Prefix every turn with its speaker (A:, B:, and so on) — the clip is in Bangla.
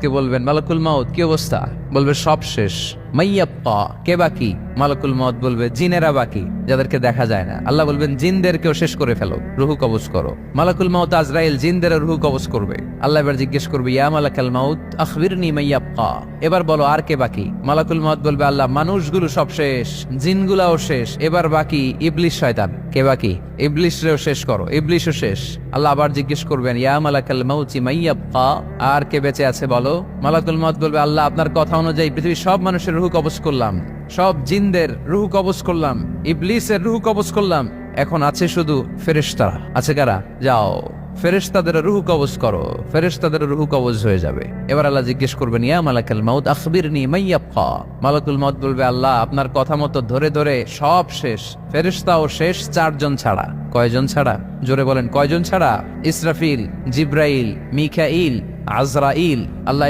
A: মাউতকে বলবেন, মালাকুল মাউত কি অবস্থা? বলবে সব শেষ। মাইয়াব্বা, কে বাকি? মালাকুল মাউত বলবে জিনেরা বাকি, যাদেরকে দেখা যায় না। আল্লাহ বলবেন জিনদেরকেও শেষ করে ফেলো, রুহু কবজ করো। মালাকুল মাউত আজরাইল জিনদের রুহু কবজ করবে। আল্লাহ এবার জিজ্ঞেস করবে, ইয়া মালাকাল মাউত আখবিরনি মাইয়াব্বা, এবার বলো আর কে বাকি? মালাকুল মাউত বলবে, আল্লাহ মানুষগুলো সব শেষ, জিনগুলাও শেষ, এবার বাকি ইবলিশ শয়তান। কে বাকি? ইবলিশরেও শেষ করো, ইবলিশও শেষ। আল্লাহ আবার জিজ্ঞেস করবেন, ইয়া মালাকাল মাউতি মাইয়াব্বা, আর কে বেঁচে আছে বলো? মালাকুল মাউত বলবে, আল্লাহ আপনার কথা অনুযায়ী পৃথিবীর সব মানুষের রুহু কবজ করলাম, সব জিনদের রুহু কবজ করলাম, ইবলিসের রুহু কবজ করলাম, এখন আছে শুধু ফেরেশতারা। আছে কারা? যাও ফেরেশতাদের রুহু কবজ করো। ফেরেশতাদের রুহু কবজ হয়ে যাবে। এবার আল্লাহ জিজ্ঞেস করবেন, ইয়া মালাকাল মাউত আখবিরনি মাইয়াব্বা। মালাকুল মাউত বলবে, আল্লাহ আপনার কথা মতো ধরে ধরে সব শেষ, ফেরেশতাও শেষ, 4 জন ছাড়া। কয়জন ছাড়া? জোরে বলেন, কয়জন ছাড়া? ইসরাফিল, জিব্রাইল, মিকাইল, আজরাইল। আল্লাহ